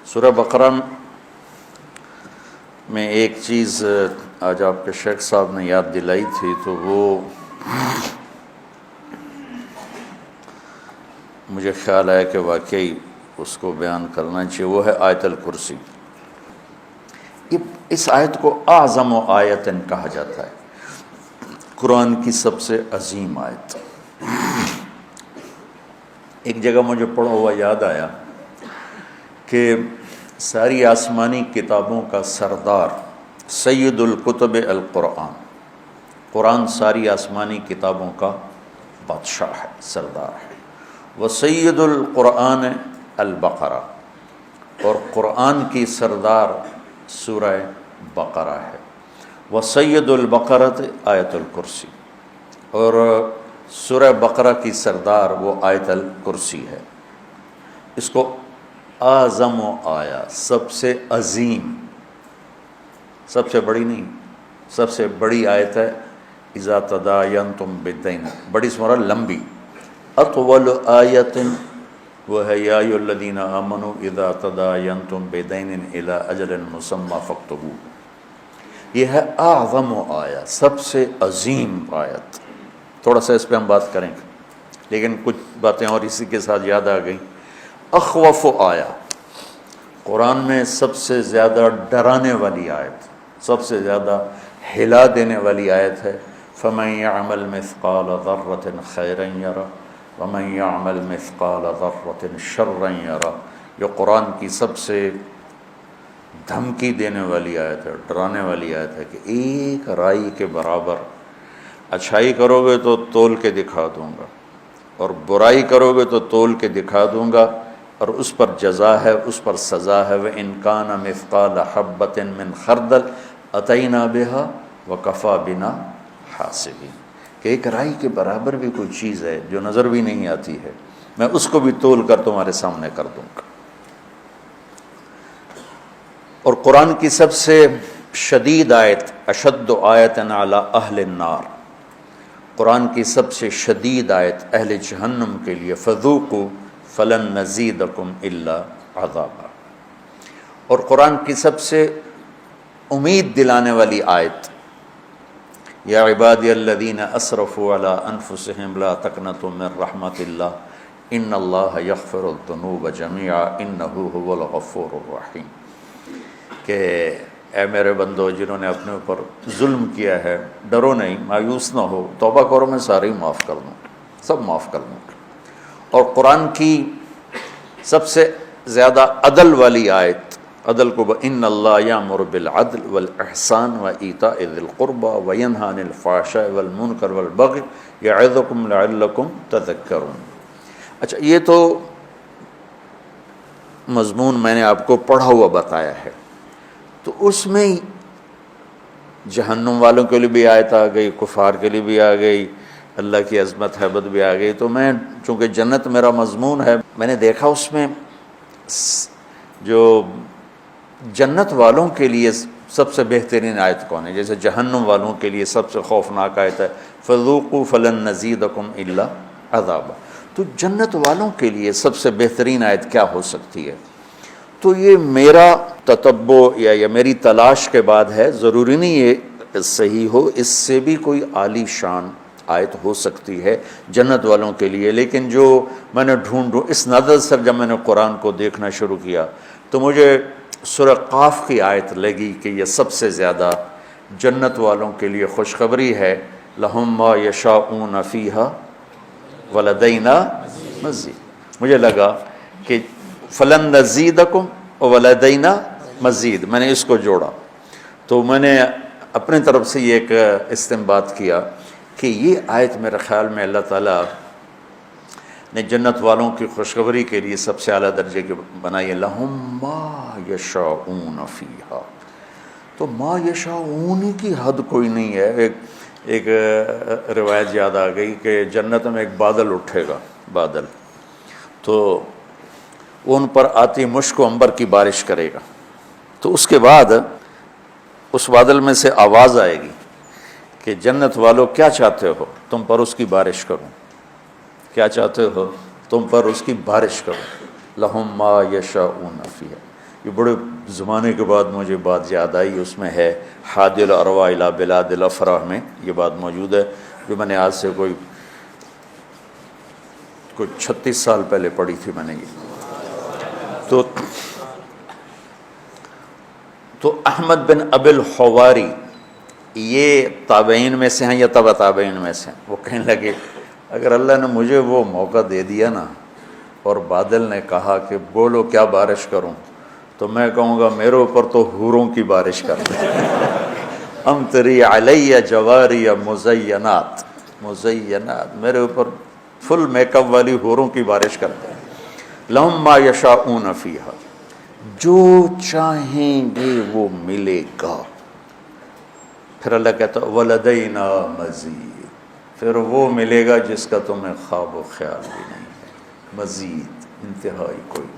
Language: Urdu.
سورہ بقرہ میں ایک چیز آج آپ کے شیخ صاحب نے یاد دلائی تھی، تو وہ مجھے خیال آیا کہ واقعی اس کو بیان کرنا چاہیے، وہ ہے آیت الکرسی۔ اس آیت کو اعظم آیت کہا جاتا ہے، قرآن کی سب سے عظیم آیت۔ ایک جگہ مجھے پڑھا ہوا یاد آیا کہ ساری آسمانی کتابوں کا سردار سید الکتب القرآن، قرآن ساری آسمانی کتابوں کا بادشاہ ہے، سردار ہے۔ وسید القرآن البقرہ، اور قرآن کی سردار سورہ بقرہ ہے۔ وسید البقرۃ آیت الکرسی، اور سورہ بقرہ کی سردار وہ آیت الکرسی ہے۔ اس کو اعظم آیا، سب سے عظیم، سب سے بڑی نہیں، سب سے بڑی آیت ہے۔ اذا تداینتم بدین، بڑی سورہ لمبی۔ اطول آیت وہ ہے یا ایھا الذین آمنوا اذا تداینتم بدین الی اجل مسمی فاکتبوہ۔ یہ ہے اعظم آیا، سب سے عظیم آیت۔ تھوڑا سا اس پہ ہم بات کریں گے، لیکن کچھ باتیں اور اسی کے ساتھ یاد آ گئیں۔ اخوف آیا، قرآن میں سب سے زیادہ ڈرانے والی آیت، سب سے زیادہ ہلا دینے والی آیت ہے۔ فمن یعمل مثقال ذرۃ خیرا یرہ ومن یعمل مثقال ذرۃ شرا یرہ۔ یہ قرآن کی سب سے دھمکی دینے والی آیت ہے، ڈرانے والی آیت ہے کہ ایک رائی کے برابر اچھائی کرو گے تو تول کے دکھا دوں گا، اور برائی کرو گے تو تول کے دکھا دوں گا، اور اس پر جزا ہے، اس پر سزا ہے۔ وَإِن كَانَ مِثْقَالَ حَبَّةٍ مِّنْ خَرْدَلٍ أَتَيْنَا بِهَا وَكَفَىٰ بِنَا حَاسِبِينَ، کہ ایک رائی کے برابر بھی کوئی چیز ہے جو نظر بھی نہیں آتی ہے، میں اس کو بھی تول کر تمہارے سامنے کر دوں گا۔ اور قرآن کی سب سے شدید آیت، اشد آیت علی اہل النار، قرآن کی سب سے شدید آیت اہل جہنم کے لیے، فذوقوا فلن نزیدکم الا عذابا۔ اور قرآن کی سب سے امید دلانے والی آیت، یا عبادی الذین اسرفوا علی انفسہم لا تقنطوا من رحمت اللہ ان اللہ یغفر الذنوب جمیعا انہ هو الغفور الرحیم، کہ اے میرے بندو جنہوں نے اپنے اوپر ظلم کیا ہے، ڈرو نہیں، مایوس نہ ہو، توبہ کرو، میں سارے ہی معاف کر دوں، سب معاف کر دوں گا۔ اور قرآن کی سب سے زیادہ عدل والی آیت، عدل کو ان اللہ یامر بالعدل والاحسان وایتاء ذی القربى وینہی عن الفحشاء والمنکر والبغی یعظکم لعلکم تذکرون۔ اچھا، یہ تو مضمون میں نے آپ کو پڑھا ہوا بتایا ہے، تو اس میں جہنم والوں کے لیے بھی آیت آ گئی، کفار کے لیے بھی آ گئی، اللہ کی عظمت حیبت بھی آ گئی۔ تو میں چونکہ جنت میرا مضمون ہے، میں نے دیکھا اس میں جو جنت والوں کے لیے سب سے بہترین آیت کون ہے، جیسے جہنم والوں کے لیے سب سے خوفناک آیت ہے فذوقوا فلن نزیدکم الا عذابا۔ تو جنت والوں کے لیے سب سے بہترین آیت کیا ہو سکتی ہے؟ تو یہ میرا تتبع یا میری تلاش کے بعد ہے، ضروری نہیں یہ صحیح ہو، اس سے بھی کوئی عالی شان آیت ہو سکتی ہے جنت والوں کے لیے، لیکن جو میں نے ڈھونڈوں اس نظر سے جب میں نے قرآن کو دیکھنا شروع کیا تو مجھے سورہ قاف کی آیت لگی کہ یہ سب سے زیادہ جنت والوں کے لیے خوشخبری ہے۔ لہم ما یشاءون فیہا ولدینا مزید۔ مجھے لگا کہ فلن نزیدکم ولدینا مزید، میں نے اس کو جوڑا، تو میں نے اپنے طرف سے یہ ایک استنباط کیا کہ یہ آیت میرے خیال میں اللہ تعالیٰ نے جنت والوں کی خوشخبری کے لیے سب سے اعلیٰ درجے کی بنائی ہے۔ لہم ما یشاءون فیہا، تو ما یشاءون کی حد کوئی نہیں ہے۔ ایک روایت یاد آ گئی کہ جنت میں ایک بادل اٹھے گا، بادل، تو وہ ان پر آتی مشک و عنبر کی بارش کرے گا، تو اس کے بعد اس بادل میں سے آواز آئے گی کہ جنت والو کیا چاہتے ہو، تم پر اس کی بارش کروں، کیا چاہتے ہو تم پر اس کی بارش کروں۔ لہم ما یشاءون فیہا، یہ بڑے زمانے کے بعد مجھے بات یاد آئی، اس میں ہے حادی الارواح الی بلاد الافراح میں یہ بات موجود ہے، جو میں نے آج سے کوئی 36 سال پہلے پڑھی تھی میں نے یہ۔ تو احمد بن ابی الحواری یہ تابعین میں سے ہیں یا تبع تابعین میں سے ہیں؟ وہ کہنے لگے اگر اللہ نے مجھے وہ موقع دے دیا نا اور بادل نے کہا کہ بولو کیا بارش کروں، تو میں کہوں گا میرے اوپر تو حوروں کی بارش کر دیں۔ امطری علیہ جواری مزینات، میرے اوپر فل میک اپ والی حوروں کی بارش کر دیں۔ لہم ما یشاءون فیہا، جو چاہیں گے وہ ملے گا۔ پھر اللہ کہتا ہے وَلَدَيْنَا مزید، پھر وہ ملے گا جس کا تمہیں خواب و خیال بھی نہیں ہے، مزید، انتہائی کوئی۔